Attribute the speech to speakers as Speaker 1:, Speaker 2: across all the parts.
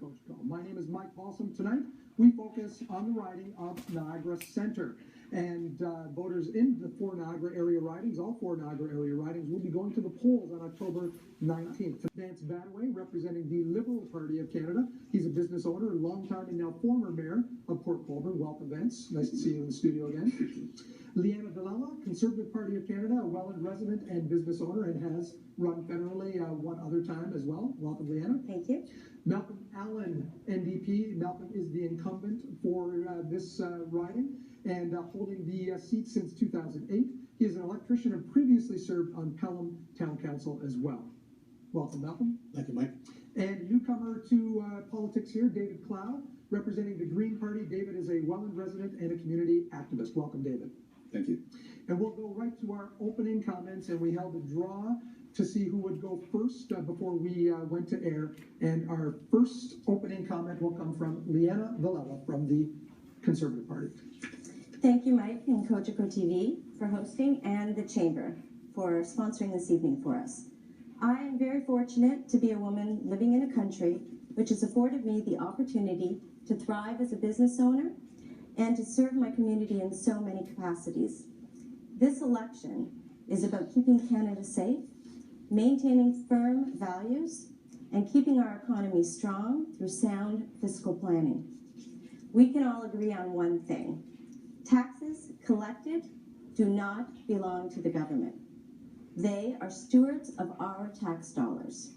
Speaker 1: Coach Go. My name is Mike Paulson. Tonight, we focus on the riding of Niagara Centre. And voters in the four Niagara area ridings, all four Niagara area ridings, will be going to the polls on October 19th. Vance Badaway, representing the Liberal Party of Canada. He's a business owner, longtime and now former mayor of Port Colborne. Welcome, Vance. Nice to see you in the studio again. Leanna Villela, Conservative Party of Canada, a Welland resident and business owner, and has run federally one other time as well. Welcome, Leanna.
Speaker 2: Thank you.
Speaker 1: Malcolm Allen, NDP. Malcolm is the incumbent for this riding and holding the seat since 2008. He is an electrician and previously served on Pelham Town Council as well. Welcome, Malcolm.
Speaker 3: Thank you, Mike.
Speaker 1: And newcomer to politics here, David Clow, representing the Green Party. David is a Welland resident and a community activist. Welcome, David.
Speaker 3: Thank you.
Speaker 1: And we'll go right to our opening comments, and we held a draw to see who would go first before we went to air. And our first opening comment will come from Leanna Villela from the Conservative Party.
Speaker 2: Thank you, Mike and Cogeco TV for hosting, and the Chamber for sponsoring this evening for us. I am very fortunate to be a woman living in a country which has afforded me the opportunity to thrive as a business owner and to serve my community in so many capacities. This election is about keeping Canada safe, maintaining firm values, and keeping our economy strong through sound fiscal planning. We can all agree on one thing. Taxes collected do not belong to the government. They are stewards of our tax dollars.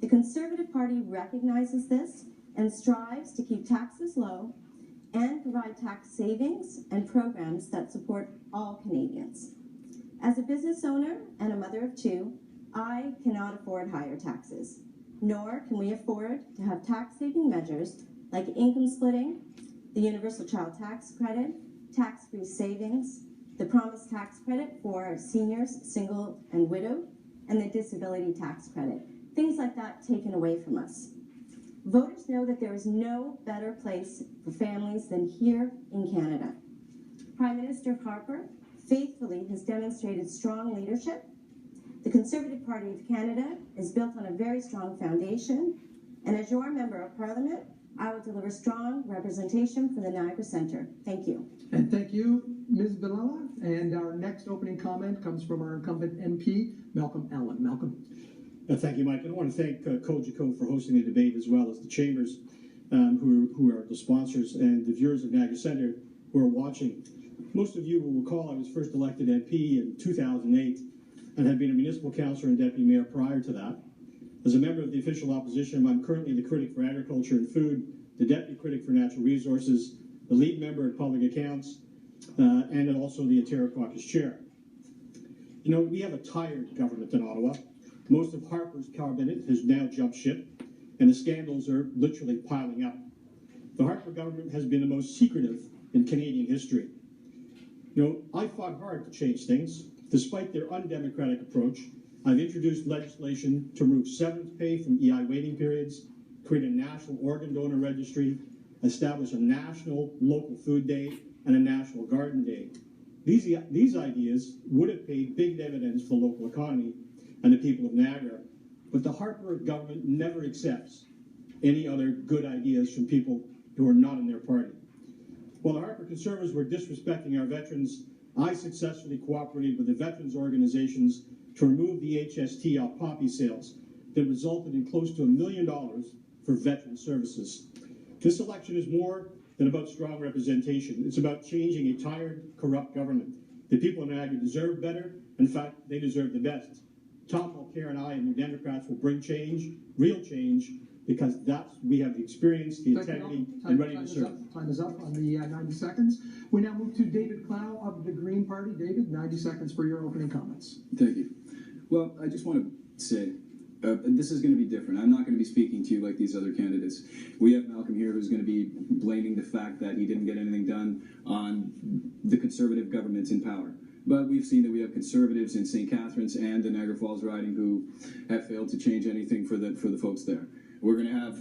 Speaker 2: The Conservative Party recognizes this and strives to keep taxes low and provide tax savings and programs that support all Canadians. As a business owner and a mother of two, I cannot afford higher taxes, nor can we afford to have tax-saving measures like income splitting, the Universal Child Tax Credit, tax-free savings, the Promised Tax Credit for seniors, single and widowed, and the Disability Tax Credit. Things like that taken away from us. Voters know that there is no better place for families than here in Canada. Prime Minister Harper faithfully has demonstrated strong leadership. The Conservative Party of Canada is built on a very strong foundation, and as your Member of Parliament, I will deliver strong representation for the Niagara Centre. Thank you.
Speaker 1: And thank you, Ms. Villela. And our next opening comment comes from our incumbent MP, Malcolm Allen. Malcolm.
Speaker 3: Thank you, Mike. I want to thank Cogeco for hosting the debate, as well as the Chambers, who are the sponsors, and the viewers of Niagara Centre who are watching. Most of you will recall I was first elected MP in 2008 and had been a municipal councillor and deputy mayor prior to that. As a member of the official opposition, I'm currently the critic for agriculture and food, the deputy critic for natural resources, the lead member at public accounts, and also the Ontario Caucus chair. You know, we have a tired government in Ottawa. Most of Harper's cabinet has now jumped ship, and the scandals are literally piling up. The Harper government has been the most secretive in Canadian history. You know, I fought hard to change things. Despite their undemocratic approach, I've introduced legislation to remove severance pay from EI waiting periods, create a national organ donor registry, establish a national local food day, and a national garden day. These ideas would have paid big dividends for the local economy and the people of Niagara, but the Harper government never accepts any other good ideas from people who are not in their party. While the Harper Conservatives were disrespecting our veterans, I successfully cooperated with the veterans organizations to remove the HST off poppy sales that resulted in close to $1 million for veteran services. This election is more than about strong representation. It's about changing a tired, corrupt government. The people of Niagara deserve better. In fact, they deserve the best. Tom Mulcair and I and the Democrats will bring change, real change, because we have the experience, the integrity, and ready to serve.
Speaker 1: Time is up on the 90 seconds. We now move to David Clow of the Green Party. David, 90 seconds for your opening comments.
Speaker 4: Thank you. Well, I just want to say, this is going to be different. I'm not going to be speaking to you like these other candidates. We have Malcolm here who's going to be blaming the fact that he didn't get anything done on the Conservative governments in power. But we've seen that we have Conservatives in St. Catharines and the Niagara Falls riding who have failed to change anything for the folks there. We're going to have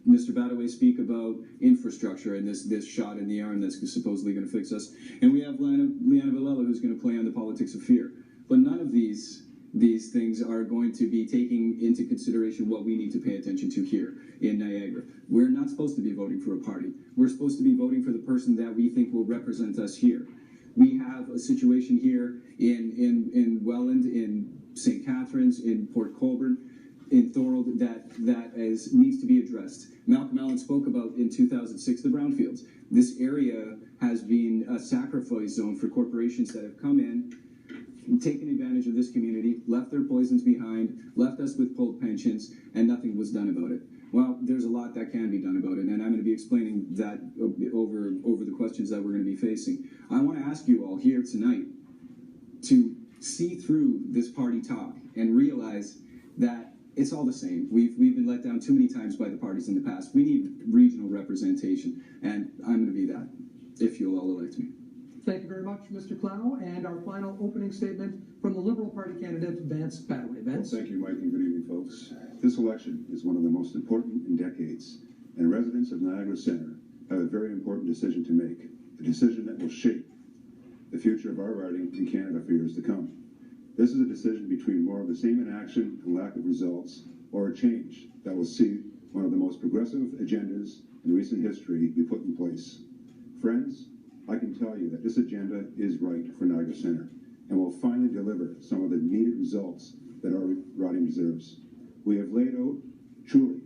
Speaker 4: Mr. Badaway speak about infrastructure and this shot in the arm that's supposedly going to fix us. And we have Leanna Villela who's going to play on the politics of fear. But none of these these things are going to be taking into consideration what we need to pay attention to here in Niagara. We're not supposed to be voting for a party. We're supposed to be voting for the person that we think will represent us here. We have a situation here in Welland, in St. Catharines, in Port Colborne, in Thorold that needs to be addressed. Malcolm Allen spoke about in 2006 the brownfields. This area has been a sacrifice zone for corporations that have come in, taken advantage of this community, left their poisons behind, left us with pulled pensions, and nothing was done about it. Well, there's a lot that can be done about it, and I'm going to be explaining that over the questions that we're going to be facing. I want to ask you all here tonight to see through this party talk and realize that it's all the same. We've been let down too many times by the parties in the past. We need regional representation, and I'm going to be that, if you'll all elect me.
Speaker 1: Thank you very much, Mr. Clow. And our final opening statement from the Liberal Party candidate, Vance Badaway. Vance?
Speaker 5: Well, thank you, Mike, and good evening, folks. This election is one of the most important in decades, and residents of Niagara Centre have a very important decision to make, a decision that will shape the future of our riding in Canada for years to come. This is a decision between more of the same inaction and lack of results, or a change that will see one of the most progressive agendas in recent history be put in place. Friends, I can tell you that this agenda is right for Niagara Centre and will finally deliver some of the needed results that our riding deserves. We have laid out, truly,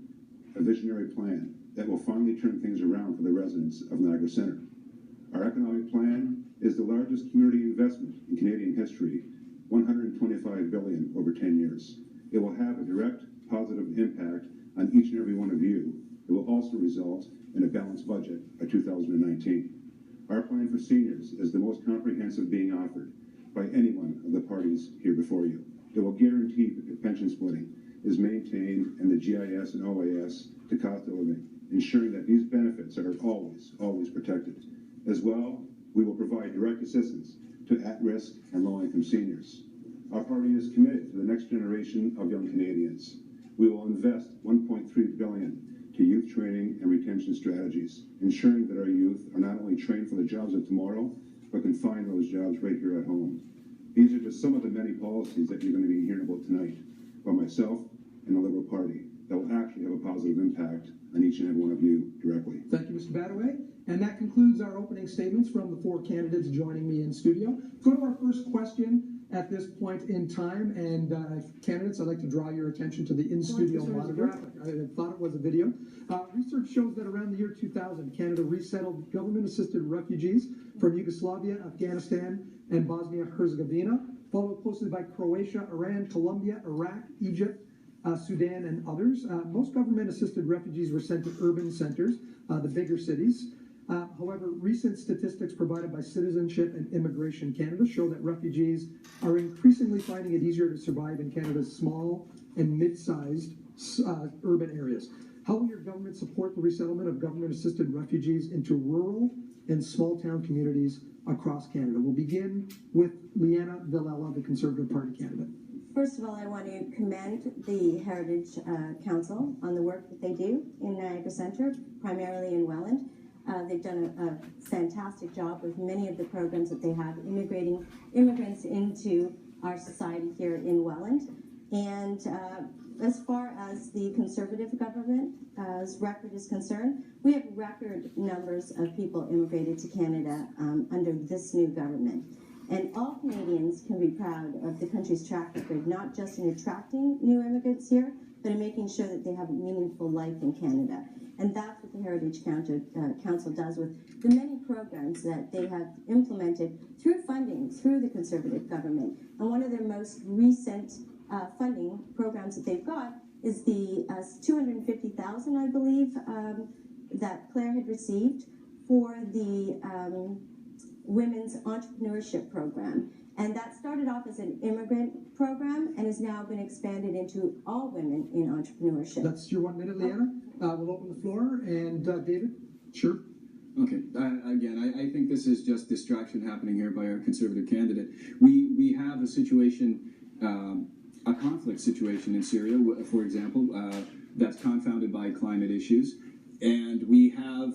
Speaker 5: a visionary plan that will finally turn things around for the residents of Niagara Centre. Our economic plan is the largest community investment in Canadian history, $125 billion over 10 years. It will have a direct positive impact on each and every one of you. It will also result in a balanced budget by 2019. Our plan for seniors is the most comprehensive being offered by any one of the parties here before you. It will guarantee that the pension splitting is maintained and the GIS and OAS to cost of living, ensuring that these benefits are always protected. As well, we will provide direct assistance to at-risk and low-income seniors. Our party is committed to the next generation of young Canadians. We will invest $1.3 billion to youth training and retention strategies, ensuring that our youth are not only trained for the jobs of tomorrow, but can find those jobs right here at home. These are just some of the many policies that you're going to be hearing about tonight by myself and the Liberal Party that will actually have a positive impact on each and every one of you directly.
Speaker 1: Thank you, Mr. Badaway. And that concludes our opening statements from the four candidates joining me in studio. Go to our first question at this point in time. And candidates, I'd like to draw your attention to the in-studio monitor. I thought it was a video. Research shows that around the year 2000, Canada resettled government-assisted refugees from Yugoslavia, Afghanistan, and Bosnia-Herzegovina, followed closely by Croatia, Iran, Colombia, Iraq, Egypt, Sudan, and others. Most government-assisted refugees were sent to urban centers, the bigger cities. However, recent statistics provided by Citizenship and Immigration Canada show that refugees are increasingly finding it easier to survive in Canada's small and mid-sized urban areas. How will your government support the resettlement of government-assisted refugees into rural and small-town communities across Canada? We'll begin with Leanna Villela, the Conservative Party candidate.
Speaker 2: First of all, I want to commend the Heritage Council on the work that they do in Niagara Centre, primarily in Welland. They've done a fantastic job with many of the programs that they have, integrating immigrants into our society here in Welland. And as far as the Conservative government's record is concerned, we have record numbers of people immigrated to Canada under this new government. And all Canadians can be proud of the country's track record, not just in attracting new immigrants here, but in making sure that they have a meaningful life in Canada. And that's what the Heritage Council does with the many programs that they have implemented through funding, through the Conservative government. And one of their most recent funding programs that they've got is the $250,000, I believe, that Claire had received for the Women's Entrepreneurship Program. And that started off as an immigrant program and has now been expanded into all women in entrepreneurship.
Speaker 1: That's your 1 minute, Leanna. We'll open the floor. And David? Sure.
Speaker 4: Okay. Again, I think this is just distraction happening here by our Conservative candidate. We have a situation, a conflict situation in Syria, for example, that's confounded by climate issues. And we have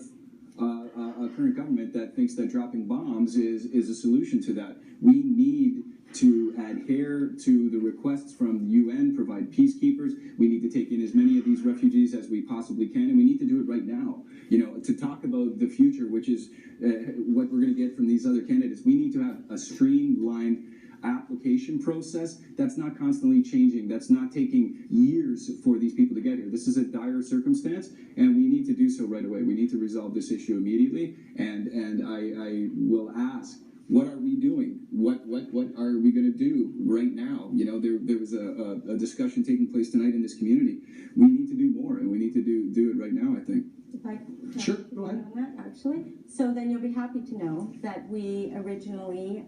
Speaker 4: a current government that thinks that dropping bombs is a solution to that. We need to adhere to the requests from the UN, provide peacekeepers. We need to take in as many of these refugees as we possibly can, and we need to do it right now. You know, to talk about the future, which is what we're going to get from these other candidates, we need to have a streamlined application process that's not constantly changing, that's not taking years for these people to get here. This is a dire circumstance, and we need to do so right away. We need to resolve this issue immediately, and I will ask, what are we doing? What are we going to do right now? You know, there was a discussion taking place tonight in this community. We need to do more, and we need to do it right now, I think.
Speaker 2: If I can
Speaker 1: Sure, go ahead.
Speaker 2: on that, actually. So then you'll be happy to know that we originally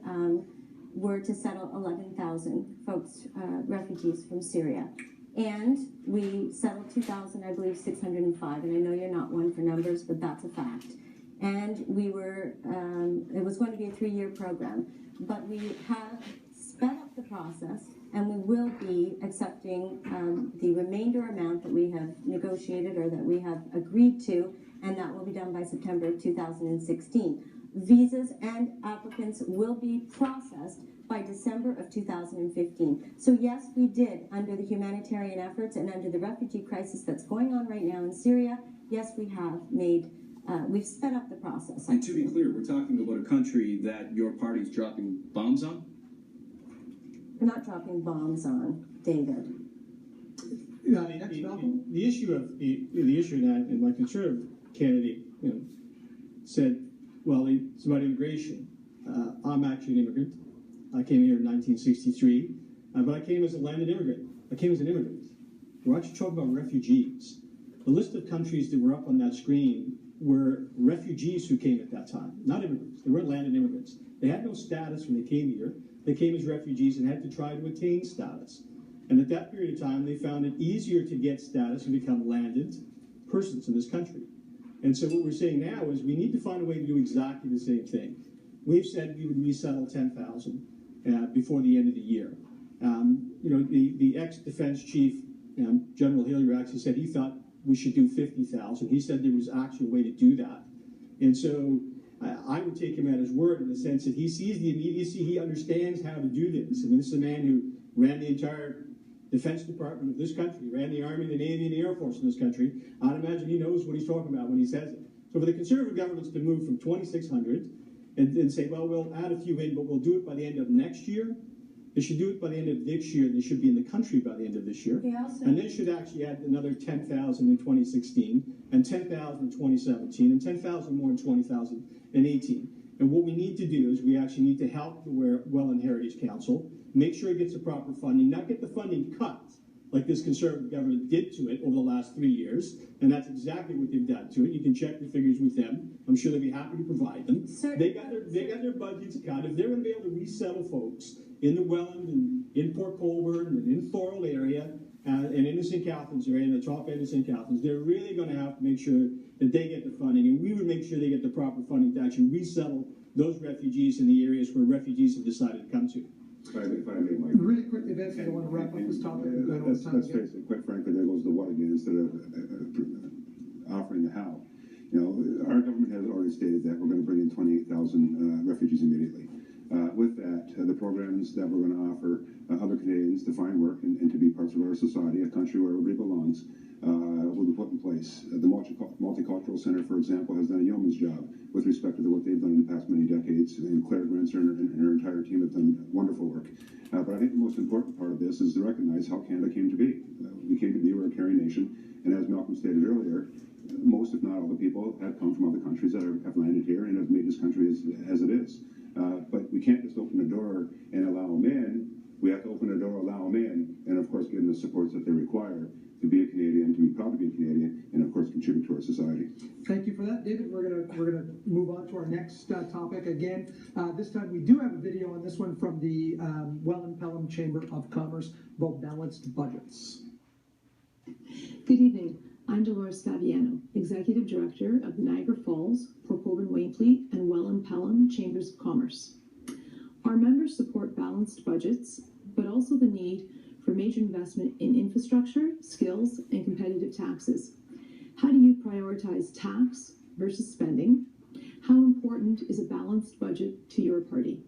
Speaker 2: were to settle 11,000 folks, refugees from Syria. And we settled 2,000, I believe, 605. And I know you're not one for numbers, but that's a fact. And we were, it was going to be a 3-year program. But we have sped up the process, and we will be accepting the remainder amount that we have negotiated or that we have agreed to, and that will be done by September of 2016. Visas and applicants will be processed by December of 2015. So yes, we did, under the humanitarian efforts and under the refugee crisis that's going on right now in Syria, yes, we have made, we've sped up the process.
Speaker 4: And to be clear, we're talking about a country that your party's dropping bombs on?
Speaker 2: We're not dropping bombs on, David.
Speaker 1: Yeah, next, Malcolm.
Speaker 3: The issue of that, and my conservative candidate, said, well, it's about immigration. I'm actually an immigrant. I came here in 1963, but I came as a landed immigrant. I came as an immigrant. We're actually talking about refugees. The list of countries that were up on that screen were refugees who came at that time, not immigrants. They weren't landed immigrants. They had no status when they came here. They came as refugees and had to try to attain status. And at that period of time, they found it easier to get status and become landed persons in this country. And so what we're saying now is we need to find a way to do exactly the same thing. We've said we would resettle 10,000 before the end of the year. The ex-defense chief, General Hillier, actually said he thought we should do 50,000. He said there was actually a way to do that. And so I would take him at his word in the sense that he sees the immediacy, he understands how to do this. I mean, this is a man who ran the entire Defense Department of this country, ran the Army, the Navy, and the Air Force in this country. I'd imagine he knows what he's talking about when he says it. So for the Conservative governments to move from 2,600 and say, well, we'll add a few in, but we'll do it by the end of next year, they should do it by the end of this year. They should be in the country by the end of this year. And they should actually add another 10,000 in 2016, and 10,000 in 2017, and 10,000 more in 2018. And what we need to do is we actually need to help the Welland Heritage Council, make sure it gets the proper funding, not get the funding cut like this Conservative government did to it over the last 3 years, and that's exactly what they've done to it. You can check the figures with them. I'm sure they'll be happy to provide them. They got their budgets cut. If they're going to be able to resettle folks in the Welland and in Port Colborne and in Thorold area and in the St. Catharines area, in the top end of St. Catharines, they're really going to have to make sure that they get the funding, and we would make sure they get the proper funding to actually resettle those refugees in the areas where refugees have decided to come to.
Speaker 5: If I may, Mike.
Speaker 1: Really quickly, Vince, I want to wrap up this topic.
Speaker 5: Let's face it, quite frankly, there goes the what again instead of offering the how. You know, our government has already stated that we're going to bring in 28,000 refugees immediately. With that, the programs that we're going to offer other Canadians to find work and to be parts of our society, a country where everybody belongs, will be put in place. The Multicultural Center, for example, has done a yeoman's job with respect to the work they've done in the past many decades, and Claire Grenzer and her entire team have done wonderful work. But I think the most important part of this is to recognize how Canada came to be. We came to be, we're a caring nation, and as Malcolm stated earlier, most, if not all, the people have come from other countries that have landed here and have made this country as it is. But we can't just open the door and allow them in. We have to open the door, allow them in, and of course give them the supports that they require to be a Canadian, to be proud to be a Canadian, and of course contribute to our society.
Speaker 1: Thank you for that, David. We're gonna move on to our next topic again. This time we do have a video on this one from the Welland Pelham Chamber of Commerce about balanced budgets.
Speaker 6: Good evening. I'm Dolores Fabiano, Executive Director of the Niagara Falls, Port Colborne Wainfleet, and Welland Pelham Chambers of Commerce. Our members support balanced budgets, but also the need for major investment in infrastructure, skills, and competitive taxes. How do you prioritize tax versus spending? How important is a balanced budget to your party?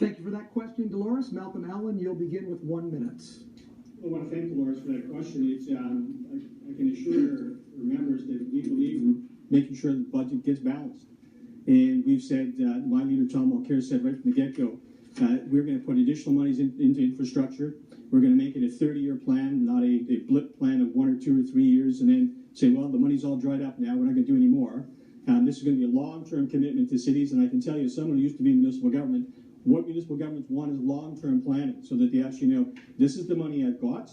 Speaker 1: Thank you for that question, Dolores. Malcolm Allen, you'll begin with 1 minute.
Speaker 3: I want to thank Dolores for that question. It's, I can assure our members that we believe in making sure the budget gets balanced. And we've said, my leader, Tom Mulcair, said right from the get-go, we're going to put additional monies into infrastructure. We're going to make it a 30-year plan, not a blip plan of 1 or 2 or 3 years, and then say, well, the money's all dried up now, we're not going to do any more. This is going to be a long-term commitment to cities, and I can tell you, as someone who used to be in municipal government, what municipal governments want is long-term planning, so that they actually know, this is the money I've got,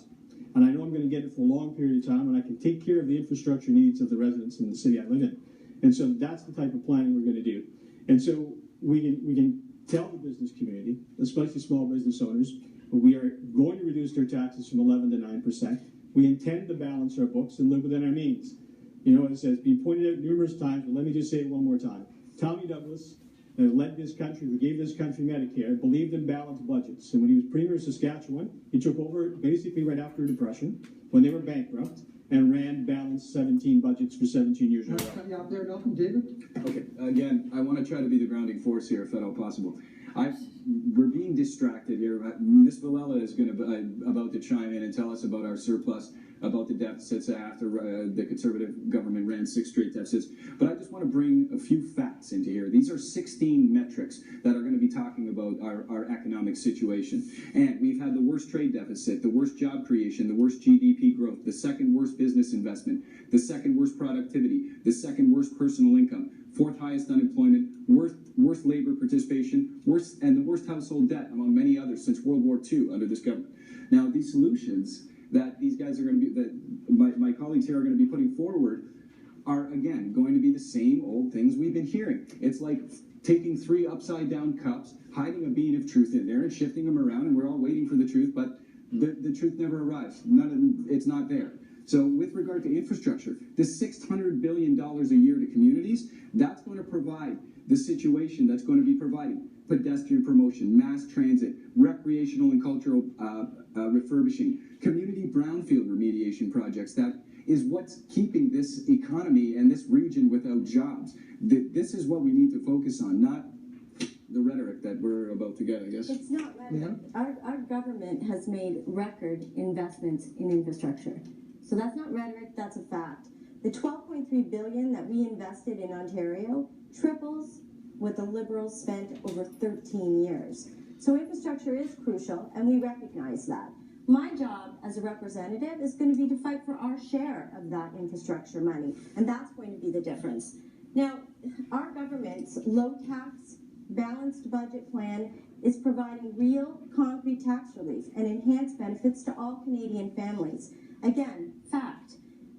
Speaker 3: and I know I'm going to get it for a long period of time, and I can take care of the infrastructure needs of the residents in the city I live in. And so that's the type of planning we're going to do. And so we can tell the business community, especially small business owners, we are going to reduce their taxes from 11 to 9%. We intend to balance our books and live within our means. You know, as has been pointed out numerous times, but let me just say it one more time. Tommy Douglas led this country, who gave this country Medicare, believed in balanced budgets. And when he was Premier of Saskatchewan, he took over basically right after the Depression, when they were bankrupt, and ran balanced 17 budgets for 17 years in a row.
Speaker 1: Cut you out there, Malcolm. David?
Speaker 4: Okay, again, I want to try to be the grounding force here, if at all possible. We're being distracted here. Ms. Villela is about to chime in and tell us about our surplus, about the deficits after the Conservative government ran 6 straight deficits. But I just want to bring a few facts into here. These are 16 metrics that are going to be talking about our economic situation. And we've had the worst trade deficit, the worst job creation, the worst GDP growth, the second worst business investment, the second worst productivity, the second worst personal income, 4th highest unemployment, worst labor participation, and the worst household debt, among many others, since World War II under this government. Now, these solutions that these guys are going to be, that my colleagues here are going to be putting forward, are, again, going to be the same old things we've been hearing. It's like taking 3 upside-down cups, hiding a bead of truth in there, and shifting them around, and we're all waiting for the truth, but the truth never arrives. It's not there. So with regard to infrastructure, this $600 billion a year to communities, that's going to provide the situation that's going to be providing pedestrian promotion, mass transit, recreational and cultural refurbishing, community brownfield remediation projects. That is what's keeping this economy and this region without jobs. This is what we need to focus on, not the rhetoric that we're about to get, I guess.
Speaker 2: It's not rhetoric.
Speaker 1: Yeah.
Speaker 2: Our government has made record investments in infrastructure. So that's not rhetoric, that's a fact. The $12.3 billion that we invested in Ontario triples what the Liberals spent over 13 years. So infrastructure is crucial, and we recognize that. My job as a representative is going to be to fight for our share of that infrastructure money, and that's going to be the difference. Now, our government's low-tax, balanced budget plan is providing real, concrete tax relief and enhanced benefits to all Canadian families. Again, fact.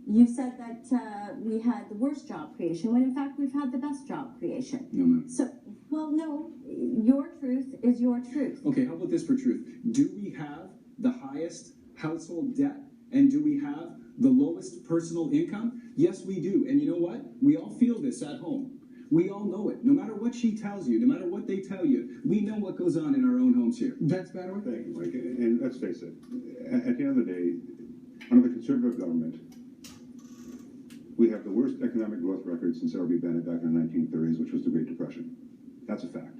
Speaker 2: You said that we had the worst job creation, when in fact we've had the best job creation.
Speaker 4: No, ma'am.
Speaker 2: So, well, no, your truth is your truth.
Speaker 4: Okay, how about this for truth? Do we have the highest household debt? And do we have the lowest personal income? Yes, we do. And you know what? We all feel this at home. We all know it. No matter what she tells you, no matter what they tell you, we know what goes on in our own homes here.
Speaker 1: Vince Bannerman?
Speaker 5: Thank you, Mike. And let's face it, at the end of the day, under the Conservative government, we have the worst economic growth record since L.B. Bennett back in the 1930s, which was the Great Depression. That's a fact.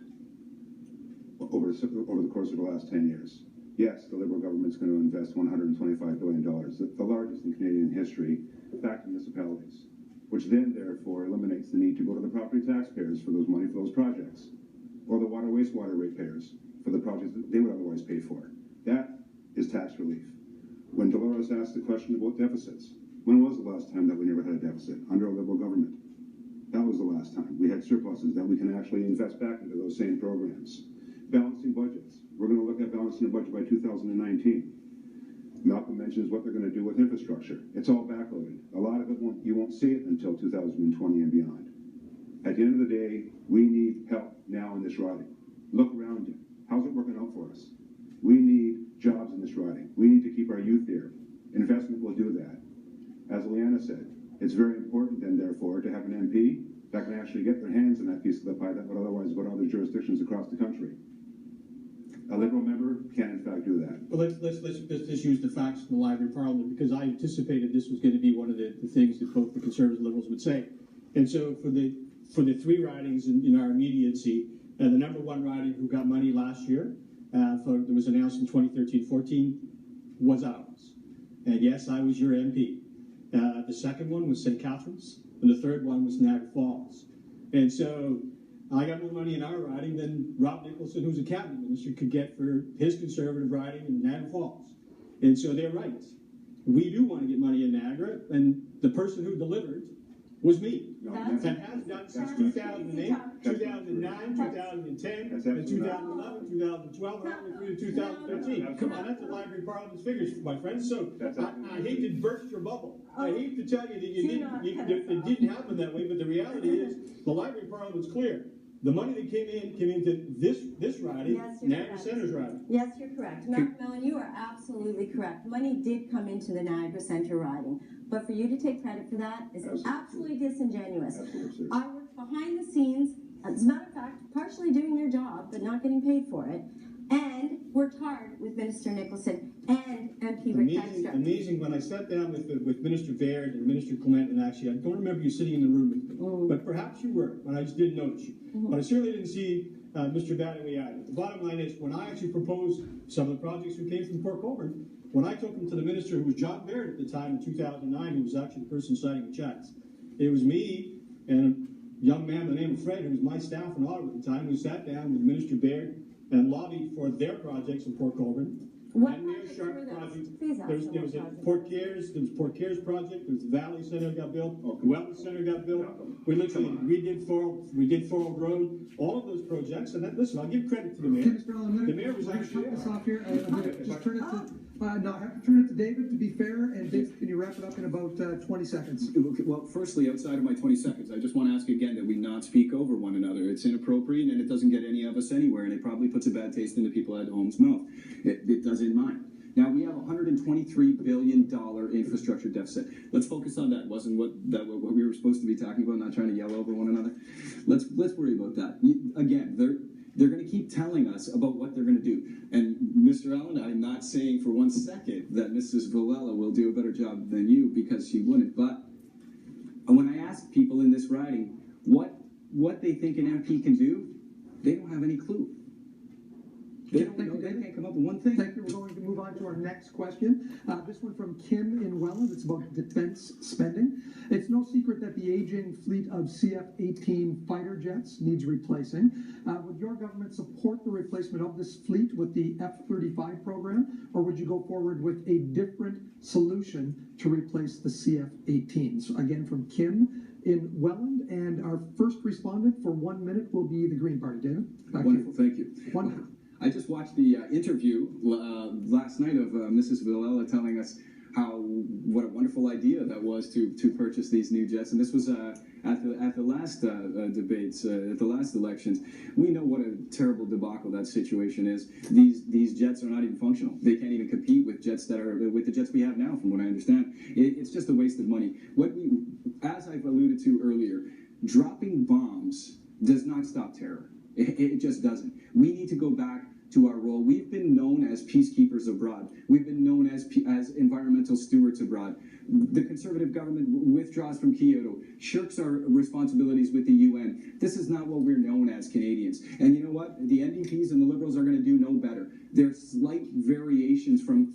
Speaker 5: Over the course of the last 10 years. Yes, the Liberal government's going to invest $125 billion, the largest in Canadian history, back to municipalities, which then, therefore, eliminates the need to go to the property taxpayers for those money for those projects, or the water wastewater ratepayers for the projects that they would otherwise pay for. That is tax relief. When Dolores asked the question about deficits, when was the last time that we never had a deficit under a Liberal government? That was the last time. We had surpluses that we can actually invest back into those same programs. Balancing budgets. We're going to look at balancing the budget by 2019. Malcolm mentions what they're going to do with infrastructure. It's all backloaded. A lot of it you won't see it until 2020 and beyond. At the end of the day, we need help now in this riding. Look around you. How's it working out for us? We need jobs in this riding. We need to keep our youth here. Investment will do that. As Leanna said, it's very important then, therefore, to have an MP that can actually get their hands in that piece of the pie that would otherwise go to other jurisdictions across the country. A Liberal member can, in fact, do that.
Speaker 3: Well, let's just use the facts from the Library of Parliament, because I anticipated this was going to be one of the things that both the Conservatives and Liberals would say. And so for the 3 ridings in our immediacy, the number one riding who got money last year, that was announced in 2013-14, was ours. And yes, I was your MP. The second one was St. Catharines, and the third one was Niagara Falls. And so I got more money in our riding than Rob Nicholson, who's a cabinet minister, could get for his conservative riding in Niagara Falls. And so they're right. We do want to get money in Niagara, and the person who delivered was me. And has done since 2008, 2009, 2010, and 2011, 2012, and all the way through to 2013. Come on, that's the Library of Parliament's figures, my friends. So I hate to burst your bubble. I hate to tell you that it didn't happen that way, but the reality is the Library of Parliament's clear. The money that came into this riding,
Speaker 2: Yes,
Speaker 3: Niagara Center's riding.
Speaker 2: Yes, you're correct. Mark Mellon, you are absolutely correct. Money did come into the Niagara Centre riding, but for you to take credit for that is absolutely disingenuous.
Speaker 5: Absolutely.
Speaker 2: I worked behind the scenes, as a matter of fact, partially doing your job, but not getting paid for it, and worked hard with Minister Nicholson and MP Rick Dykstra.
Speaker 3: Amazing. When I sat down with Minister Baird and Minister Clement, and actually I don't remember you sitting in the room with me, but perhaps you were, and I just didn't notice you. But I certainly didn't see Mr. Badaway either. The bottom line is, when I actually proposed some of the projects who came from Port Colborne, when I took them to the minister, who was John Baird at the time in 2009, who was actually the person signing the checks, it was me and a young man by the name of Fred, who was my staff in Ottawa at the time, who sat down with Minister Baird and lobbied for their projects in Port Colborne.
Speaker 2: What
Speaker 3: And Mayor
Speaker 2: projects
Speaker 3: Sharp
Speaker 2: were those?
Speaker 3: project.
Speaker 2: Please ask
Speaker 3: There was
Speaker 2: what
Speaker 3: a
Speaker 2: projects.
Speaker 3: Port Cares project. There was the Valley Center got built. The Wellness Center got built. We literally redid Thorold Road. All of those projects. And listen, I'll give credit to the mayor.
Speaker 1: Okay, Mr. Allen,
Speaker 3: The mayor was
Speaker 1: I'm gonna
Speaker 3: actually
Speaker 1: cut this off here. I'm gonna just turn it to, no, I have to turn it to David to be fair, and David, can you wrap it up in about 20 seconds?
Speaker 4: Well, firstly, outside of my 20 seconds, I just want to ask again that we not speak over one another. It's inappropriate, and it doesn't get any of us anywhere, and it probably puts a bad taste into people at home's mouth. It does in mine. Now, we have a $123 billion infrastructure deficit. Let's focus on that. Wasn't what we were supposed to be talking about, not trying to yell over one another? Let's worry about that. Again, they're going to keep telling us about what they're going to do. And Mr. Allen, I'm not saying for one second that Mrs. Villela will do a better job than you, because she wouldn't. But when I ask people in this riding what they think an MP can do, they don't have any clue. They can't come up with one thing.
Speaker 1: Thank you. We're going to move on to our next question. This one from Kim in Welland. It's about defense spending. It's no secret that the aging fleet of CF-18 fighter jets needs replacing. Would your government support the replacement of this fleet with the F-35 program, or would you go forward with a different solution to replace the CF-18? So again, from Kim in Welland, and our first respondent for 1 minute will be the Green Party. David, back
Speaker 4: Wonderful,
Speaker 1: to you.
Speaker 4: thank you.
Speaker 1: Wonderful.
Speaker 4: I just watched the interview last night of Mrs. Villela telling us what a wonderful idea that was to purchase these new jets, and this was at the last debates, at the last elections. We know what a terrible debacle that situation is. These jets are not even functional. They can't even compete with jets with the jets we have now, from what I understand. It's just a waste of money. As I've alluded to earlier, dropping bombs does not stop terror. It just doesn't. We need to go back to our role. We've been known as peacekeepers abroad. We've been known as environmental stewards abroad. The Conservative government withdraws from Kyoto, shirks our responsibilities with the UN. This is not what we're known as Canadians. And you know what? The NDPs and the Liberals are going to do no better. There's slight variations from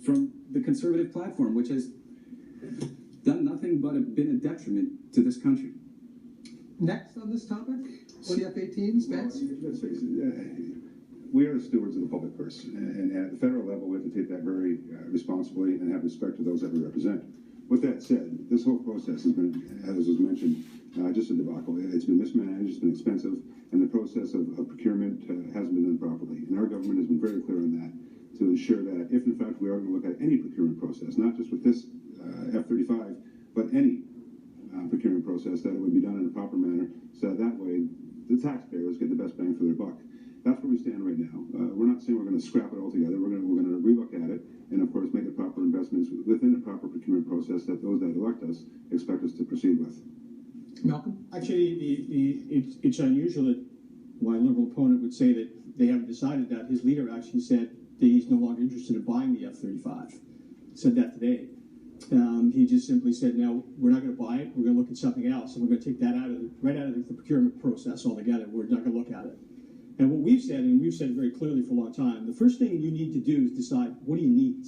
Speaker 4: the Conservative platform, which has done nothing but been a detriment to this country.
Speaker 1: Next on this topic, CF-18s, Vance.
Speaker 5: Let's face it, we are the stewards of the public purse, and at the federal level, we have to take that very responsibly and have respect to those that we represent. With that said, this whole process has been, as was mentioned, just a debacle. It's been mismanaged, it's been expensive, and the process of procurement hasn't been done properly. And our government has been very clear on that, to ensure that if in fact we are going to look at any procurement process, not just with this F-35, but any procurement process, that it would be done in a proper manner, so that way the taxpayers get the best bang for their buck. That's where we stand right now. We're not saying we're going to scrap it all together. We're going to relook at it, and of course make the proper investments within the proper procurement process that those that elect us expect us to proceed with.
Speaker 1: Malcolm?
Speaker 3: Actually, it's unusual that my Liberal opponent would say that they haven't decided that. His leader actually said that he's no longer interested in buying the F-35. Said that today. He just simply said, no, we're not going to buy it. We're going to look at something else, and we're going to take that right out of the procurement process altogether. We're not going to look at it. And what we've said, and we've said it very clearly for a long time, the first thing you need to do is decide, what do you need?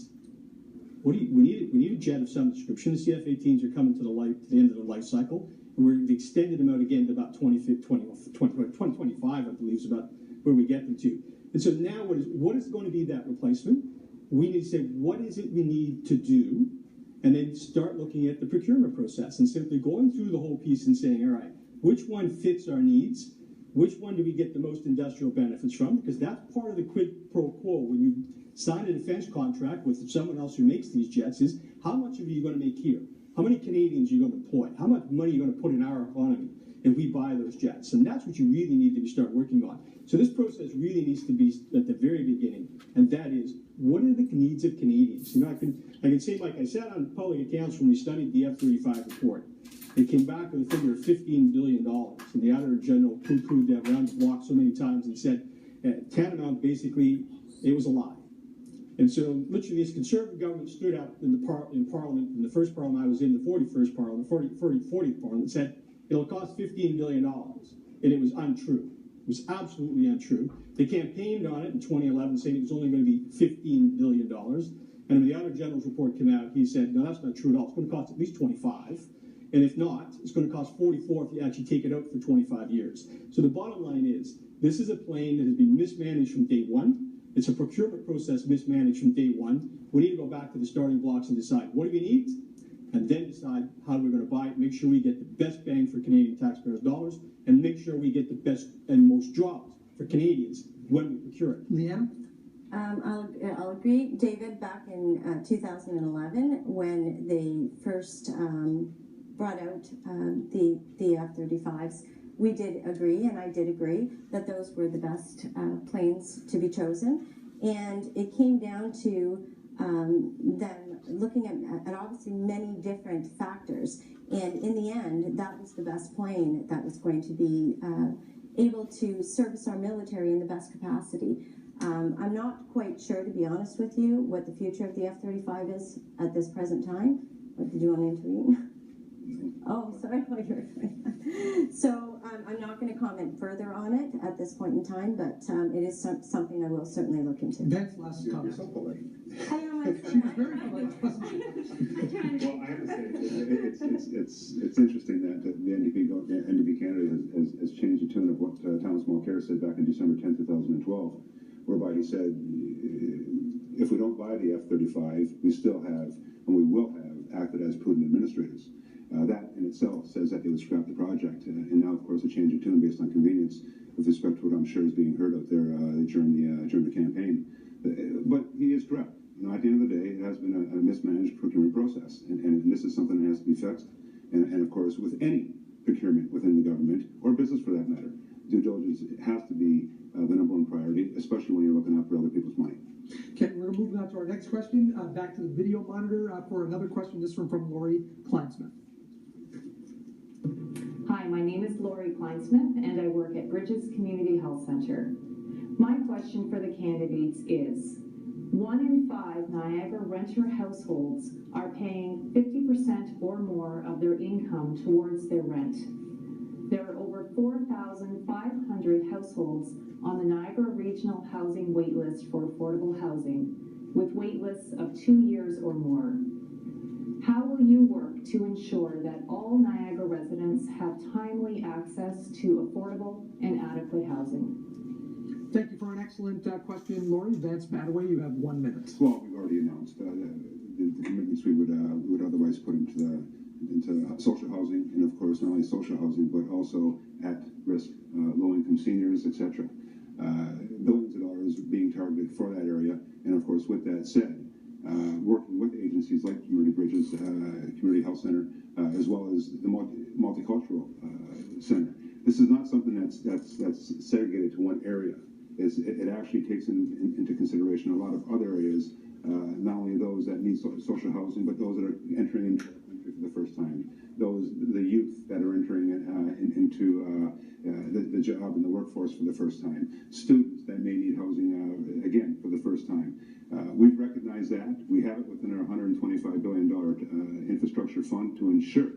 Speaker 3: We need a jet of some description. The CF-18s are coming to the end of their life cycle, and we've extended them out again to about 2025, I believe, is about where we get them to. And so now what is going to be that replacement? We need to say, what is it we need to do? And then start looking at the procurement process and simply going through the whole piece and saying, all right, which one fits our needs? Which one do we get the most industrial benefits from? Because that's part of the quid pro quo when you sign a defense contract with someone else who makes these jets is how much are you going to make here? How many Canadians are you going to employ? How much money are you going to put in our economy if we buy those jets? And that's what you really need to start working on. So this process really needs to be at the very beginning, and that is, what are the needs of Canadians? You know, I can say, like I said on public accounts when we studied the F-35 report, it came back with a figure of $15 billion, and the Auditor General poo-pooed that around the block so many times and said, tantamount, basically, it was a lie. And so, literally, this Conservative government stood up in Parliament, in the first Parliament I was in, the 40th Parliament, and said, it'll cost $15 billion, and it was untrue. It was absolutely untrue. They campaigned on it in 2011, saying it was only going to be $15 billion. And when the Auditor General's report came out, he said, no, that's not true at all. It's going to cost at least 25. And if not, it's going to cost 44 if you actually take it out for 25 years. So the bottom line is, this is a plane that has been mismanaged from day one. It's a procurement process mismanaged from day one. We need to go back to the starting blocks and decide, what do we need? And then decide how we're going to buy it, make sure we get the best bang for Canadian taxpayers' dollars, and make sure we get the best and most jobs for Canadians when we procure it.
Speaker 1: Leanne?
Speaker 2: I'll agree. David, back in 2011, when they first brought out the F-35s, we did agree, and I did agree, that those were the best planes to be chosen. And it came down to them looking at obviously many different factors. And in the end, that was the best plane that was going to be able to service our military in the best capacity. I'm not quite sure, to be honest with you, what the future of the F-35 is at this present time. What, did you want to intervene? Oh, sorry. So I'm not going to comment further on it at this point in time, but it is something I will certainly look into.
Speaker 1: Ben's last comment.
Speaker 5: so polite.
Speaker 2: I know,
Speaker 1: She was very polite.
Speaker 5: Well, I have to say, it's interesting that the NDP Canada has changed the tune of what Thomas Mulcair said back in December 10, 2012, whereby he said, if we don't buy the F-35, we still have, and we will have, acted as prudent administrators. That in itself says that they would scrap the project, and now, of course, a change of tune based on convenience with respect to what I'm sure is being heard out there during the campaign. But he is correct. You know, at the end of the day, it has been a mismanaged procurement process, and this is something that has to be fixed. And of course, with any procurement within the government, or business for that matter, due diligence has to be the number one priority, especially when you're looking out for other people's money.
Speaker 1: Okay, we're going to move now to our next question. Back to the video monitor for another question. This one from Lori Kleinsmith.
Speaker 7: Hi, my name is Lori Kleinsmith, and I work at Bridges Community Health Center. My question for the candidates is, 1 in 5 Niagara renter households are paying 50% or more of their income towards their rent. There are over 4,500 households on the Niagara Regional Housing Waitlist for affordable housing, with waitlists of 2 years or more. How will you work to ensure that all Niagara residents have timely access to affordable and adequate housing?
Speaker 1: Thank you for an excellent question, Lori. Vance Badaway, you have 1 minute.
Speaker 5: Well, we've already announced the commitments we would otherwise put into social housing, and of course not only social housing but also at-risk low-income seniors, etc. Billions of dollars being targeted for that area, and of course, with that said, working with agencies like Community Bridges, Community Health Center, as well as the Multicultural Center. This is not something that's segregated to one area. It actually takes into consideration a lot of other areas, not only those that need social housing, but those that are entering into the country for the first time, the youth that are entering into the job and the workforce for the first time, students that may need housing again for the first time. We've recognized that. We have it within our $125 billion infrastructure fund to ensure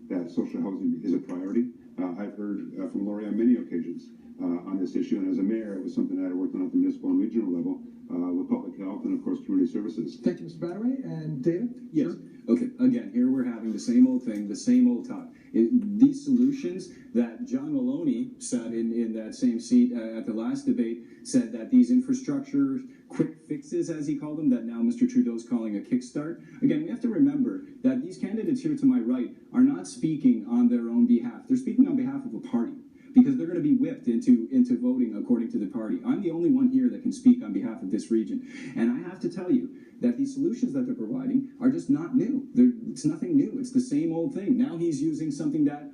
Speaker 5: that social housing is a priority. I've heard from Lori on many occasions on this issue, and as a mayor, it was something that I worked on at the municipal and regional level with public health and, of course, community services.
Speaker 1: Thank you, Mr. Badaway. And David?
Speaker 4: Yes.
Speaker 1: Sir?
Speaker 4: Okay. Again, here we're having the same old thing, the same old talk. These solutions that John Maloney said in that same seat at the last debate said that these infrastructure quick fixes, as he called them, that now Mr. Trudeau's calling a kickstart. Again, we have to remember that these candidates here to my right are not speaking on their own behalf. They're speaking on behalf of a party, because they're going to be whipped into voting according to the party. I'm the only one here that can speak on behalf of this region. And I have to tell you that these solutions that they're providing are just not new. It's nothing new. It's the same old thing. Now he's using something that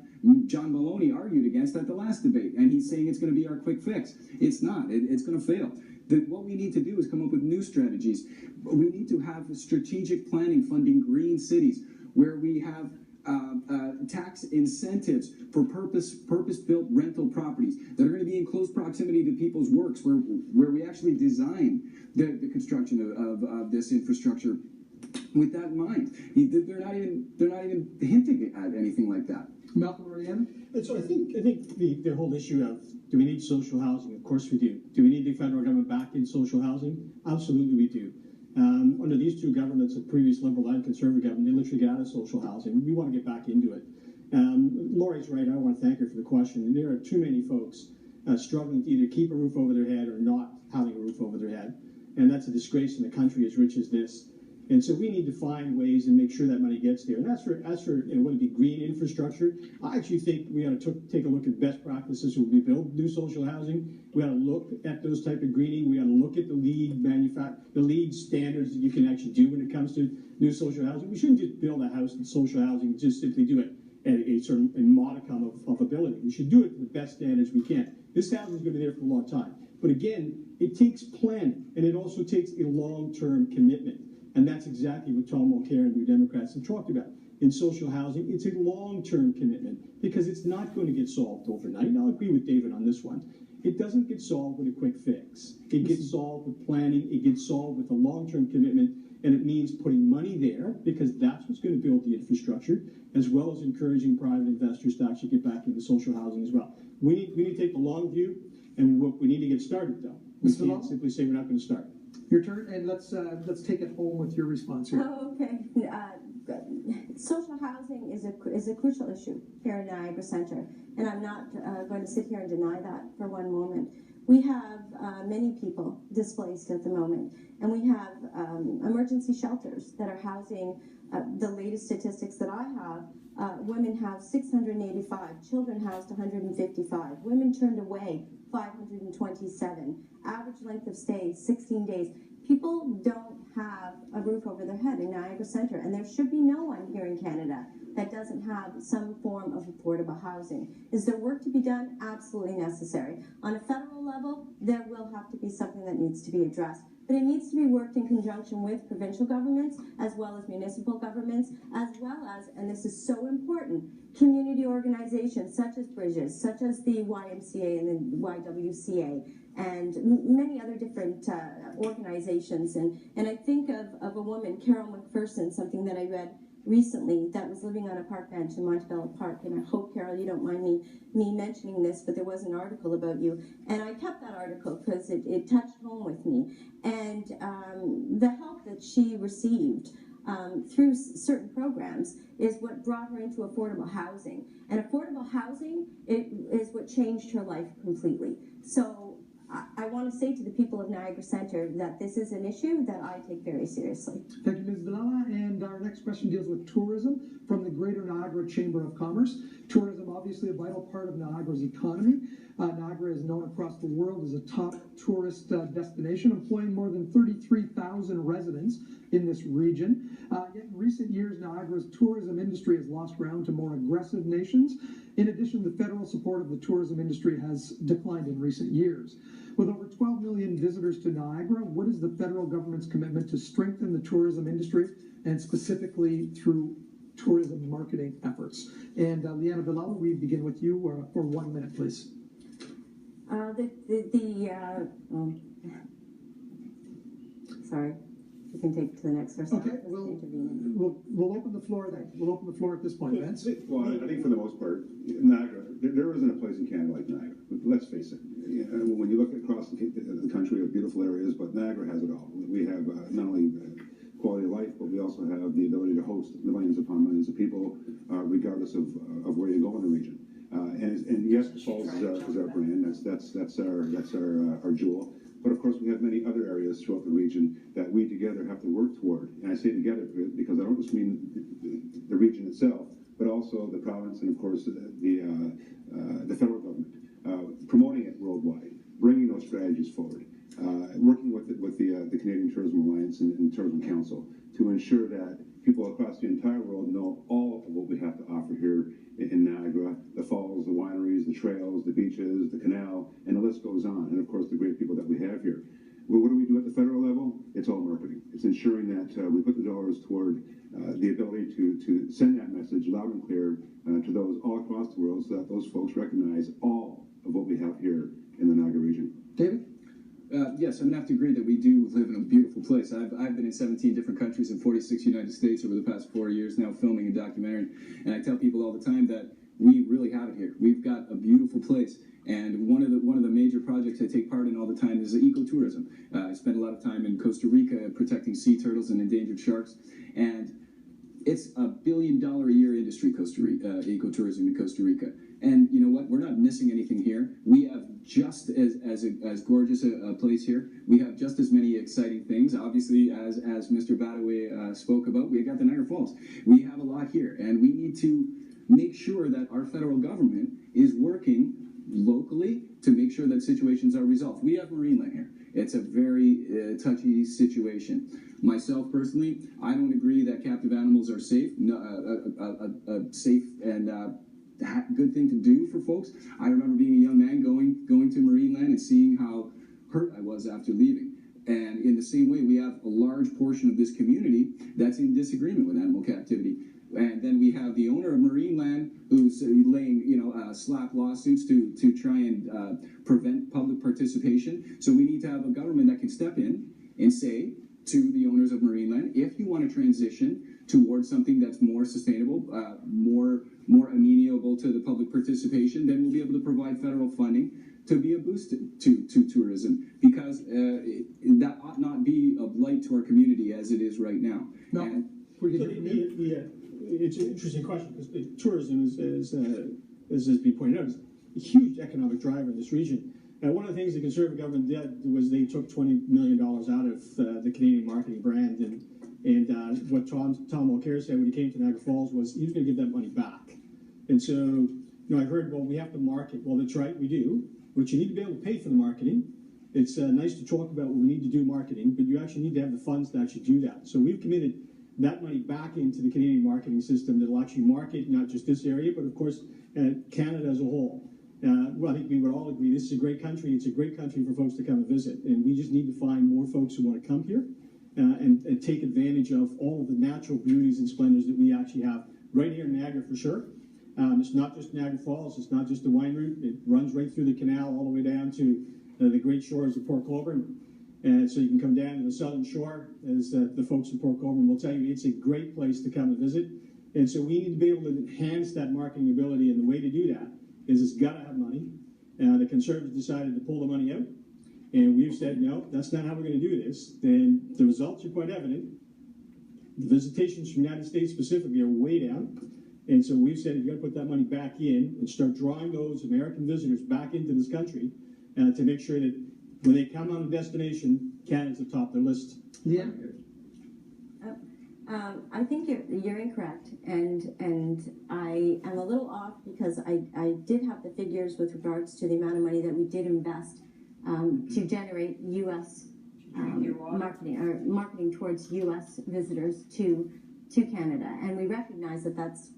Speaker 4: John Maloney argued against at the last debate, and he's saying it's going to be our quick fix. It's not. It's going to fail. What we need to do is come up with new strategies. We need to have strategic planning funding green cities, where we have tax incentives for purpose-built rental properties that are going to be in close proximity to people's works, where we actually design the construction of this infrastructure with that in mind. They're not even hinting at anything like that.
Speaker 1: Malcolm or Leanna?
Speaker 3: And so I think the whole issue of, do we need social housing? Of course we do. Do we need the federal government back in social housing? Absolutely we do. Under these two governments, the previous Liberal and Conservative government, they literally got out of social housing. We want to get back into it. Lori's right. I want to thank her for the question. There are too many folks struggling to either keep a roof over their head or not having a roof over their head. And that's a disgrace in a country as rich as this. And so we need to find ways and make sure that money gets there. And as for would it be green infrastructure, I actually think we ought to take a look at best practices when we build new social housing. We ought to look at those type of greening. We ought to look at the LEED standards that you can actually do when it comes to new social housing. We shouldn't just build a house in social housing and just simply do it at a certain modicum of ability. We should do it to the best standards we can. This housing is going to be there for a long time. But again, it takes planning, and it also takes a long-term commitment. And that's exactly what Tom Mulcair and the Democrats have talked about. In social housing, it's a long-term commitment, because it's not going to get solved overnight. And I'll agree with David on this one. It doesn't get solved with a quick fix. It gets solved with planning. It gets solved with a long-term commitment. And it means putting money there, because that's what's going to build the infrastructure, as well as encouraging private investors to actually get back into social housing as well. We need to take the long view, and we need to get started, though. We can't simply say we're not going to start.
Speaker 1: Your turn, and let's take it home with your response here.
Speaker 2: Oh, okay. Social housing is a crucial issue here in Niagara Centre, and I'm not going to sit here and deny that for one moment. We have many people displaced at the moment, and we have emergency shelters that are housing, the latest statistics that I have, women have 685, children housed 155, women turned away 527, average length of stay 16 days. People don't have a roof over their head in Niagara Centre, and there should be no one here in Canada that doesn't have some form of affordable housing. Is there work to be done? Absolutely necessary. On a federal level, there will have to be something that needs to be addressed, but it needs to be worked in conjunction with provincial governments, as well as municipal governments, as well as, and this is so important, community organizations such as Bridges, such as the YMCA and the YWCA, and many other different organizations. And I think of a woman, Carol McPherson, something that I read recently, that was living on a park bench in Montebello Park. And I hope, Carol, you don't mind me mentioning this, but there was an article about you. And I kept that article because it touched home with me. And the help that she received through certain programs is what brought her into affordable housing. And affordable housing is what changed her life completely. So I want to say to the people of Niagara Centre that this is an issue that I take very seriously.
Speaker 1: Thank you, Ms. Villela. And our next question deals with tourism from the Greater Niagara Chamber of Commerce. Tourism, obviously a vital part of Niagara's economy. Niagara is known across the world as a top tourist destination, employing more than 33,000 residents in this region. Yet in recent years, Niagara's tourism industry has lost ground to more aggressive nations. In addition, the federal support of the tourism industry has declined in recent years. With over 12 million visitors to Niagara, what is the federal government's commitment to strengthen the tourism industry, and specifically through tourism marketing efforts? And Leanna Villela, we begin with you for 1 minute, please.
Speaker 2: Sorry. you can take to the next person.
Speaker 1: Okay, we'll open the floor then. We'll open the floor at this point. Vince?
Speaker 5: Well, I think for the most part, Niagara, there isn't a place in Canada like Niagara. Let's face it. When you look across the country, we have beautiful areas, but Niagara has it all. We have not only quality of life, but we also have the ability to host millions upon millions of people, regardless of where you go in the region. And yes, the Falls is our brand. That's our jewel. But of course, we have many other areas throughout the region that we together have to work toward. And I say together because I don't just mean the region itself, but also the province and of course the federal government, promoting it worldwide, bringing those strategies forward, working with the Canadian Tourism Alliance and Tourism Council to ensure that people across the entire world know all of what we have to offer here in Niagara, the falls, the wineries, the trails, the beaches, the canal, and the list goes on. And of course, the great people that we have here. Well, what do we do at the federal level? It's all marketing. It's ensuring that we put the dollars toward the ability to send that message loud and clear to those all across the world so that those folks recognize all of what we have here in the Niagara region.
Speaker 1: David?
Speaker 4: Yes, I'm going to have to agree that we do live in a beautiful place. I've been in 17 different countries in 46 United States over the past 4 years now, filming and documentary. And I tell people all the time that we really have it here. We've got a beautiful place. And one of the major projects I take part in all the time is ecotourism. I spend a lot of time in Costa Rica protecting sea turtles and endangered sharks. And it's $1 billion a year industry, ecotourism in Costa Rica. And you know what? We're not missing anything here. We have just as gorgeous a place here. We have just as many exciting things. Obviously, as Mr. Badaway spoke about, we got the Niagara Falls. We have a lot here, and we need to make sure that our federal government is working locally to make sure that situations are resolved. We have Marineland here. It's a very touchy situation. Myself personally, I don't agree that captive animals are safe. Safe and good thing to do for folks. I remember being a young man going to Marineland and seeing how hurt I was after leaving. And in the same way, we have a large portion of this community that's in disagreement with animal captivity. And then we have the owner of Marineland who's laying, slap lawsuits to try and prevent public participation. So we need to have a government that can step in and say to the owners of Marineland, if you want to transition towards something that's more sustainable, more amenable to the public participation, then we'll be able to provide federal funding to be a boost to tourism, because that ought not be a blight to our community as it is right now.
Speaker 1: No.
Speaker 4: And
Speaker 3: it's an interesting question because tourism is as has been pointed out, is a huge economic driver in this region. One of the things the Conservative government did was they took $20 million out of the Canadian marketing brand, and what Tom Mulcair said when he came to Niagara Falls was he was going to give that money back. And so, I heard, well, we have to market. Well, that's right, we do, but you need to be able to pay for the marketing. It's nice to talk about what we need to do marketing, but you actually need to have the funds to actually do that. So we've committed that money back into the Canadian marketing system that will actually market not just this area, but of course Canada as a whole. Well, I think we would all agree this is a great country. It's a great country for folks to come and visit, and we just need to find more folks who want to come here and take advantage of all of the natural beauties and splendors that we actually have right here in Niagara for sure. It's not just Niagara Falls. It's not just the wine route. It runs right through the canal all the way down to the great shores of Port Colborne. And so you can come down to the southern shore, as the folks in Port Colborne will tell you. It's a great place to come and visit. And so we need to be able to enhance that marketing ability, and the way to do that is it's got to have money. The Conservatives decided to pull the money out, and we've said, no, that's not how we're going to do this. Then the results are quite evident. The visitations from the United States specifically are way down. And so we've said, you've got to put that money back in and start drawing those American visitors back into this country to make sure that when they come on a destination, Canada's at the top of their list.
Speaker 1: Yeah.
Speaker 2: I think you're incorrect, and I am a little off because I did have the figures with regards to the amount of money that we did invest to generate U.S. marketing towards U.S. visitors to Canada, and we recognize that that's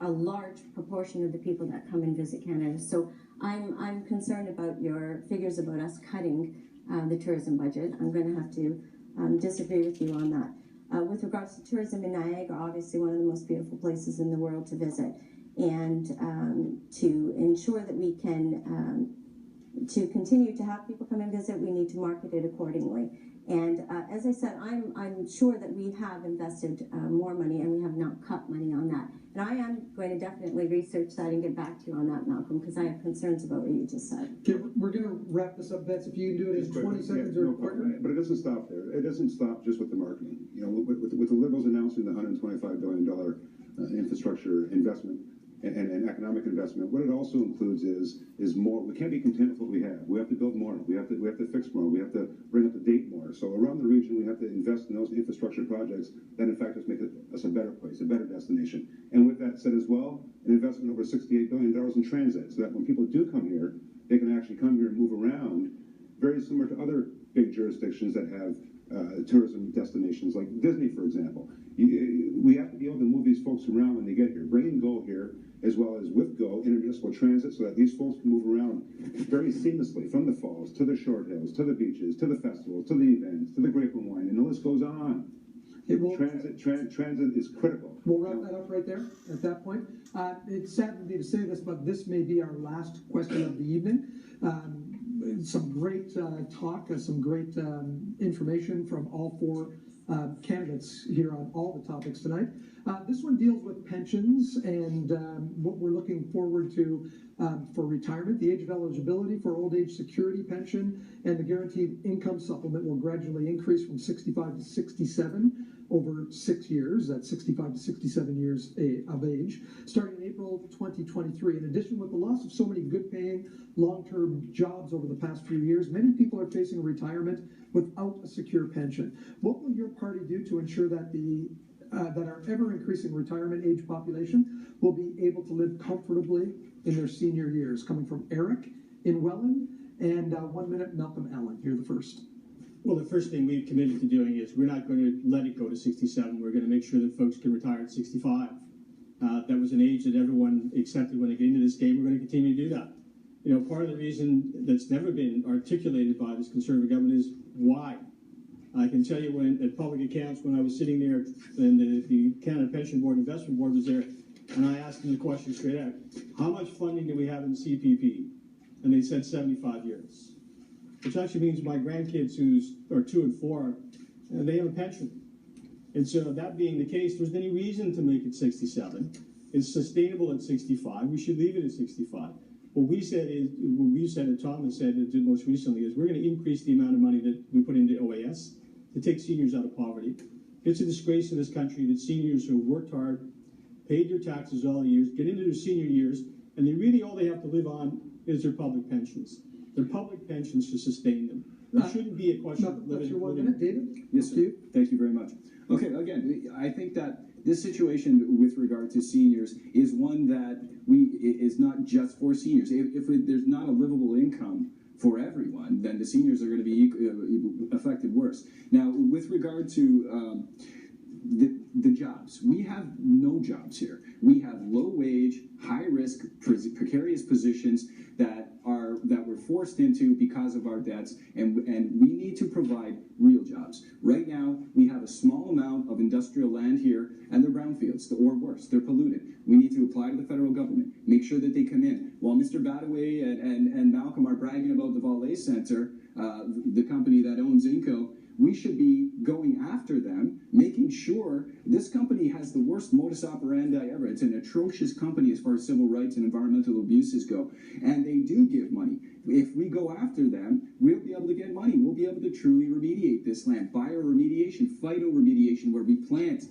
Speaker 2: a large proportion of the people that come and visit Canada. So I'm concerned about your figures about us cutting the tourism budget. I'm going to have to disagree with you on that. With regards to tourism in Niagara, obviously one of the most beautiful places in the world to visit, and to ensure that we can to continue to have people come and visit, we need to market it accordingly. And as I said, I'm sure that we have invested more money, and we have not cut money on that. And I am going to definitely research that and get back to you on that, Malcolm, because I have concerns about what you just said.
Speaker 1: Okay, we're going to wrap this up, Betsy. If you can do it in 20 seconds or quicker.
Speaker 5: But it doesn't stop there. It doesn't stop just with the marketing. You know, with the Liberals announcing the $125 billion infrastructure investment and economic investment, what it also includes is more. We can't be content with what we have. We have to build more. We have to fix more. We have to bring up the date more. So around the region, we have to invest in those infrastructure projects that, in fact, just make us a better place, a better destination. And with that said as well, an investment over $68 billion in transit, so that when people do come here, they can actually come here and move around, very similar to other big jurisdictions that have tourism destinations like Disney, for example. We have to be able to move these folks around when they get here. Bring and go here, as well as with GO, intermunicipal transit, so that these folks can move around very seamlessly from the falls to the short hills, to the beaches, to the festivals, to the events, to the grape and wine, and the list goes on. Transit is critical.
Speaker 1: We'll wrap that up right there at that point. It saddens me to say this, but this may be our last question of the evening. Some great talk, some great information from all four candidates here on all the topics tonight. This one deals with pensions and what we're looking forward to for retirement. The age of eligibility for old age security pension and the guaranteed income supplement will gradually increase from 65 to 67 over 6 years. That's 65 to 67 years of age, starting in April 2023. In addition, with the loss of so many good-paying long-term jobs over the past few years, many people are facing retirement without a secure pension. What will your party do to ensure that that our ever-increasing retirement age population will be able to live comfortably in their senior years? Coming from Eric in Welland, and 1 minute, Malcolm Allen. You're the first.
Speaker 3: Well, the first thing we've committed to doing is we're not going to let it go to 67. We're going to make sure that folks can retire at 65. That was an age that everyone accepted when they get into this game. We're going to continue to do that. You know, part of the reason that's never been articulated by this Conservative government is why. I can tell you when at public accounts, when I was sitting there and the Canada Pension Board Investment Board was there, and I asked them the question straight out, how much funding do we have in CPP? And they said 75 years. Which actually means my grandkids who are 2 and 4, they have a pension. And so that being the case, there's any reason to make it 67. It's sustainable at 65. We should leave it at 65. What we said is, what we said, and Tom has said, and did most recently, is we're going to increase the amount of money that we put into OAS to take seniors out of poverty. It's a disgrace in this country that seniors who have worked hard, paid their taxes all the years, get into their senior years, and all they have to live on is their public pensions. Their public pensions to sustain them. There shouldn't be a question of living.
Speaker 1: That's your 1 minute, David.
Speaker 4: Yes, sir. Thank you very much. Okay, again, I think that this situation with regard to seniors is one that is not just for seniors. If there's not a livable income for everyone, then the seniors are going to be affected worse. Now, with regard to the jobs, we have no jobs here. We have low-wage, high-risk, precarious positions that we're forced into because of our debts, and we need to provide real jobs. Right now, we have a small amount of industrial land here, and they're brownfields, or worse, they're polluted. We need to apply to the federal government, make sure that they come in. While Mr. Badaway and Malcolm are bragging about the Valet Center, the company that owns Inco, we should be going after them, making sure this company has the worst modus operandi ever. It's an atrocious company as far as civil rights and environmental abuses go. And they do give money. If we go after them, we'll be able to get money. We'll be able to truly remediate this land. Bioremediation, phytoremediation, where we plant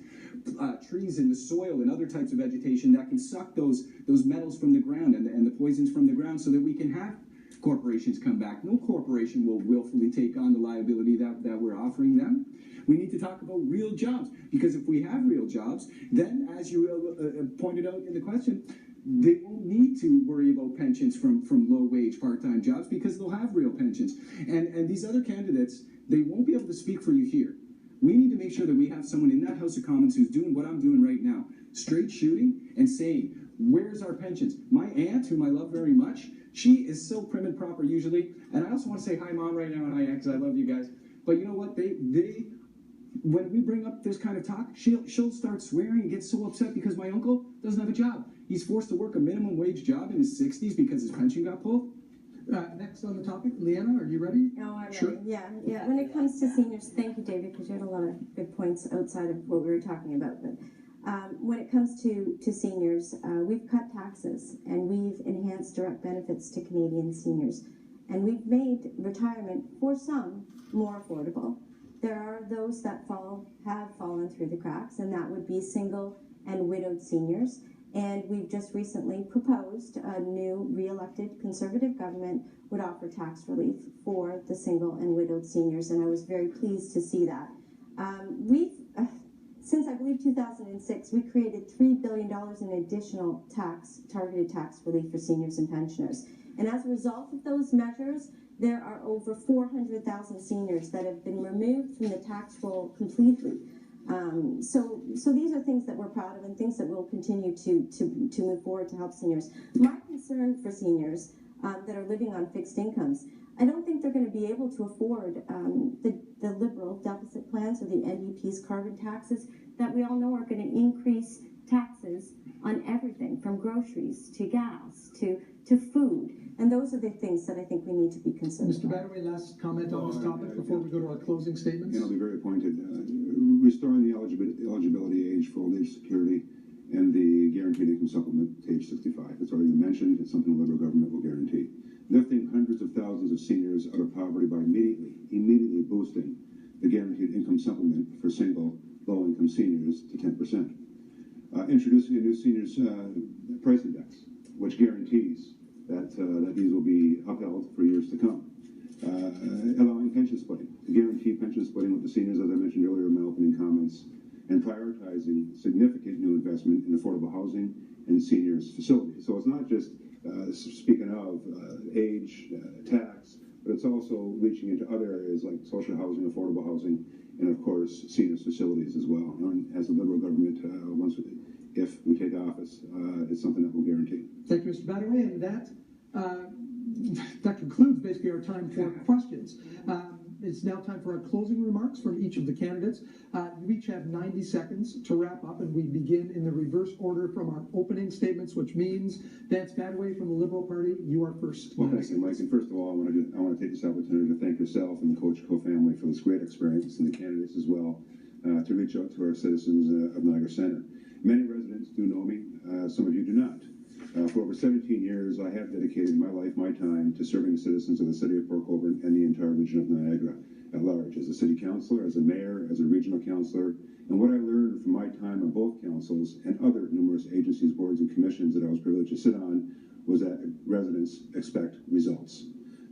Speaker 4: trees in the soil and other types of vegetation that can suck those metals from the ground and the poisons from the ground so that we can have corporations come back. No corporation will willfully take on the liability that we're offering them. We need to talk about real jobs, because if we have real jobs, then, as you pointed out in the question, they won't need to worry about pensions from low-wage part-time jobs, because they'll have real pensions. And these other candidates, they won't be able to speak for you here. We need to make sure that we have someone in that House of Commons who's doing what I'm doing right now, straight shooting and saying, where's our pensions? My aunt, whom I love very much, she is so prim and proper usually, and I also want to say hi, Mom, right now, and hi, Aunt, because I love you guys. But you know what? They when we bring up this kind of talk, she'll start swearing and get so upset because my uncle doesn't have a job. He's forced to work a minimum wage job in his 60s because his pension got pulled.
Speaker 1: Next on the topic, Leanna, are you ready?
Speaker 2: Oh, I'm
Speaker 1: Sure.
Speaker 2: ready. Yeah. When it comes to seniors, thank you, David, because you had a lot of good points outside of what we were talking about. But when it comes to seniors, we've cut taxes and we've enhanced direct benefits to Canadian seniors. And we've made retirement, for some, more affordable. There are those that have fallen through the cracks, and that would be single and widowed seniors. And we've just recently proposed a new re-elected Conservative government would offer tax relief for the single and widowed seniors, and I was very pleased to see that. Since I believe 2006, we created $3 billion in additional targeted tax relief for seniors and pensioners. And as a result of those measures, there are over 400,000 seniors that have been removed from the tax roll completely. So these are things that we're proud of and things that we'll continue to move forward to help seniors. My concern for seniors that are living on fixed incomes, I don't think they're going to be able to afford the Liberal deficit plans or the NDP's carbon taxes that we all know are going to increase taxes on everything from groceries to gas to food. And those are the things that I think we need to be concerned
Speaker 1: Mr. Badaway, last comment on this topic before we go to our closing statements?
Speaker 5: I'll be very pointed. Restoring the eligibility age for old age security and the guaranteed income supplement to age 65. It's already been mentioned. It's something the Liberal government will guarantee. Lifting hundreds of thousands of seniors out of poverty by immediately boosting the guaranteed income supplement for single, low-income seniors to 10%. Introducing a new seniors price index, which guarantees that these will be upheld for years to come. Allowing pension splitting, to guarantee pension splitting with the seniors, as I mentioned earlier in my opening comments, and prioritizing significant new investment in affordable housing and seniors facilities. So it's not just speaking of age, tax, but it's also reaching into other areas like social housing, affordable housing, and of course seniors facilities as well. And as the Liberal government, if we take office, it's something that we'll guarantee.
Speaker 1: Thank you, Mr. Badaway, and that concludes basically our time for questions. It's now time for our closing remarks from each of the candidates. You each have 90 seconds to wrap up, and we begin in the reverse order from our opening statements, which means Vance Badaway from the Liberal Party, you are first.
Speaker 5: Well, thank you, Mike. And first of all, I want to take this opportunity to thank yourself and the Coach Co family for this great experience, and the candidates as well, to reach out to our citizens of Niagara Centre. Many residents do know me. Some of you do not. For over 17 years, I have dedicated my life, my time, to serving the citizens of the city of Port Colborne and the entire region of Niagara at large, as a city councillor, as a mayor, as a regional councillor. And what I learned from my time on both councils and other numerous agencies, boards, and commissions that I was privileged to sit on was that residents expect results.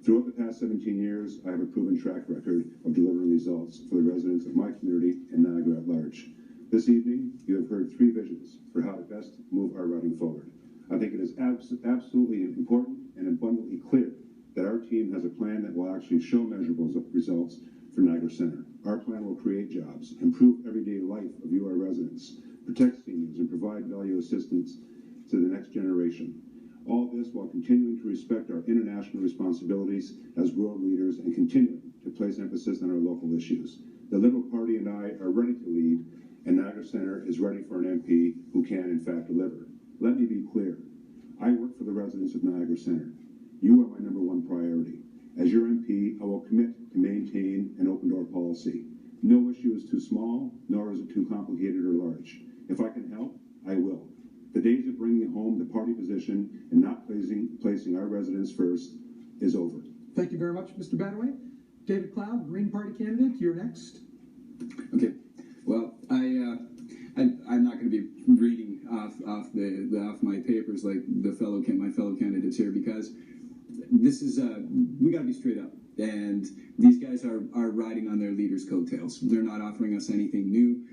Speaker 5: Throughout the past 17 years, I have a proven track record of delivering results for the residents of my community and Niagara at large. This evening, you have heard 3 visions for how to best move our riding forward. I think it is absolutely important and abundantly clear that our team has a plan that will actually show measurables of results for Niagara Centre. Our plan will create jobs, improve everyday life of you, our residents, protect seniors, and provide value assistance to the next generation. All this while continuing to respect our international responsibilities as world leaders and continuing to place emphasis on our local issues. The Liberal Party and I are ready to lead, and Niagara Centre is ready for an MP who can, in fact, deliver. Let me be clear. I work for the residents of Niagara Centre. You are my #1 priority. As your MP, I will commit to maintain an open-door policy. No issue is too small, nor is it too complicated or large. If I can help, I will. The days of bringing home the party position and not placing our residents first is over.
Speaker 1: Thank you very much, Mr. Badaway. David Cloud, Green Party candidate, you're next.
Speaker 4: Okay. Well, I'm not going to be reading off my papers like my fellow candidates here, because this is we got to be straight up. And these guys are riding on their leaders' coattails. They're not offering us anything new.